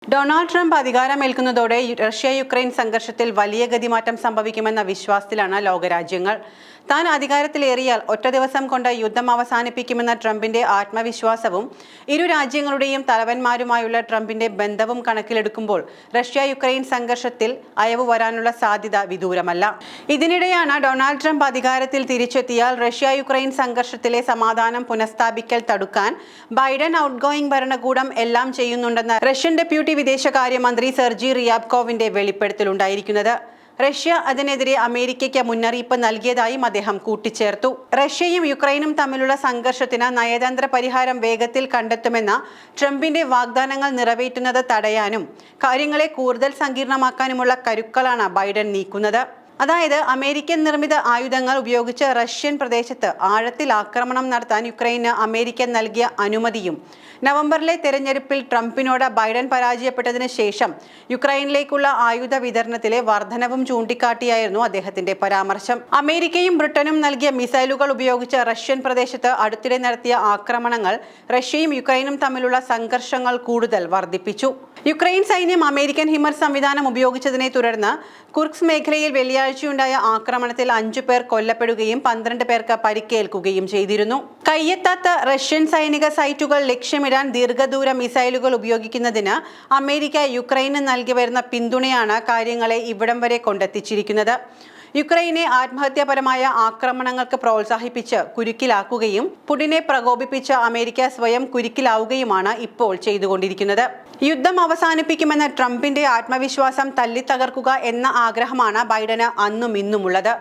Donald Trump അധികാരമേൽക്കുന്നതോടെ Russia-Ukraine സംഘർഷത്തിൽ വലിയ ഗതിമാറ്റം സംഭവിക്കുമെന്ന വിശ്വാസത്തിലാണ് ലോകരാജ്യങ്ങൾ. താൻ അധികാരത്തിലേറിയാൽ ഒറ്റ ദിവസം കൊണ്ട് യുദ്ധം അവസാനിപ്പിക്കുമെന്ന ട്രംപിന്റെ ആത്മവിശ്വാസവും ഇരു രാജ്യങ്ങളുടെയും തലവന്മാരുമായുള്ള ട്രംപിന്റെ ബന്ധവും കണക്കിലെടുക്കുമ്പോൾ റഷ്യ-യുക്രൈൻ സംഘർഷത്തിൽ അയവ് വരാനുള്ള സാധ്യത വിദൂരമല്ല. ഇതിനിടെയാണ് ഡൊണാൾഡ് ട്രംപ് അധികാരത്തിൽ തിരിച്ചെത്തിയാൽ റഷ്യ-യുക്രൈൻ സംഘർഷത്തിലെ സമാധാനം പുനഃസ്ഥാപിക്കൽ തടുക്കാൻ ബൈഡൻ ഔട്ട്ഗോയിംഗ് ഭരണകൂടം എല്ലാം ചെയ്യുന്നുണ്ടെന്ന് റഷ്യൻ ഡെപ്യൂട്ടി വിദേശകാര്യമന്ത്രി സെർജി റിയാബ്കോവിന്റെ വെളിപ്പെടുത്തലുണ്ടായിരിക്കുന്നത്. റഷ്യ അതിനെതിരെ അമേരിക്കയ്ക്ക് മുന്നറിയിപ്പ് നൽകിയതായും അദ്ദേഹം കൂട്ടിച്ചേർത്തു. റഷ്യയും യുക്രൈനും തമ്മിലുള്ള സംഘർഷത്തിന് നയതന്ത്ര പരിഹാരം വേഗത്തിൽ കണ്ടെത്തുമെന്ന ട്രംപിന്റെ വാഗ്ദാനങ്ങൾ നിറവേറ്റുന്നത് തടയാനും കാര്യങ്ങളെ കൂടുതൽ സങ്കീർണമാക്കാനുമുള്ള കരുക്കളാണ് ബൈഡൻ നീക്കുന്നത്. അതായത് അമേരിക്കൻ നിർമ്മിത ആയുധങ്ങൾ ഉപയോഗിച്ച് റഷ്യൻ പ്രദേശത്ത് ആഴത്തിൽ ആക്രമണം നടത്താൻ യുക്രൈന് അമേരിക്ക നൽകിയ അനുമതിയും നവംബറിലെ തെരഞ്ഞെടുപ്പിൽ ട്രംപിനോട് ബൈഡൻ പരാജയപ്പെട്ടതിന് ശേഷം യുക്രൈനിലേക്കുള്ള ആയുധ വിതരണത്തിലെ വർധനവും ചൂണ്ടിക്കാട്ടിയായിരുന്നു അദ്ദേഹത്തിന്റെ പരാമർശം. അമേരിക്കയും ബ്രിട്ടനും നൽകിയ മിസൈലുകൾ ഉപയോഗിച്ച് റഷ്യൻ പ്രദേശത്ത് അടുത്തിടെ നടത്തിയ ആക്രമണങ്ങൾ റഷ്യയും യുക്രൈനും തമ്മിലുള്ള സംഘർഷങ്ങൾ കൂടുതൽ വർദ്ധിപ്പിച്ചു. യുക്രൈൻ സൈന്യം അമേരിക്കൻ ഹിമർ സംവിധാനം ഉപയോഗിച്ചതിനെ തുടർന്ന് കുർസ്ക് മേഖലയിൽ വെള്ളിയാഴ്ചയുണ്ടായ ആക്രമണത്തിൽ 5 പേർ കൊല്ലപ്പെടുകയും 12 പേർക്ക് പരിക്കേൽക്കുകയും ചെയ്തിരുന്നു. കയ്യെത്താത്ത റഷ്യൻ സൈനിക സൈറ്റുകൾ ലക്ഷ്യമിടാൻ ദീർഘദൂര മിസൈലുകൾ ഉപയോഗിക്കുന്നതിന് അമേരിക്ക യുക്രൈന് നൽകി വരുന്ന പിന്തുണയാണ് കാര്യങ്ങളെ ഇവിടം വരെ കൊണ്ടെത്തിച്ചിരിക്കുന്നത്. യുക്രൈനെ ആത്മഹത്യാപരമായ ആക്രമണങ്ങൾക്ക് പ്രോത്സാഹിപ്പിച്ച് കുരുക്കിലാക്കുകയും പുടിനെ പ്രകോപിപ്പിച്ച് അമേരിക്ക സ്വയം കുരുക്കിലാവുകയുമാണ് ഇപ്പോൾ ചെയ്തുകൊണ്ടിരിക്കുന്നത്. യുദ്ധം അവസാനിപ്പിക്കുമെന്ന ട്രംപിന്റെ ആത്മവിശ്വാസം തല്ലിത്തകർക്കുക എന്ന ആഗ്രഹമാണ് ബൈഡന് അന്നും ഇന്നുമുള്ളത്.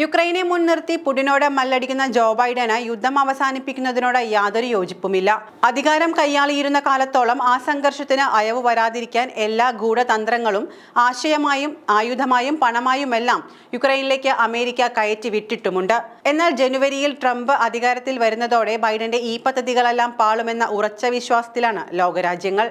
യുക്രൈനെ മുൻനിർത്തി പുടിനോട് മല്ലടിക്കുന്ന ജോ ബൈഡന് യുദ്ധം അവസാനിപ്പിക്കുന്നതിനോട് യാതൊരു യോജിപ്പുമില്ല. അധികാരം കൈയാളിയിരുന്ന കാലത്തോളം ആ സംഘർഷത്തിന് അയവ് വരാതിരിക്കാൻ എല്ലാ ഗൂഢതന്ത്രങ്ങളും ആശയമായും ആയുധമായും പണമായുമെല്ലാം യുക്രൈനിലേക്ക് അമേരിക്ക കയറ്റി വിട്ടിട്ടുമുണ്ട്. എന്നാൽ ജനുവരിയിൽ ട്രംപ് അധികാരത്തിൽ വരുന്നതോടെ ബൈഡന്റെ ഈ പദ്ധതികളെല്ലാം പാളുമെന്ന ഉറച്ച വിശ്വാസത്തിലാണ് ലോകരാജ്യങ്ങൾ.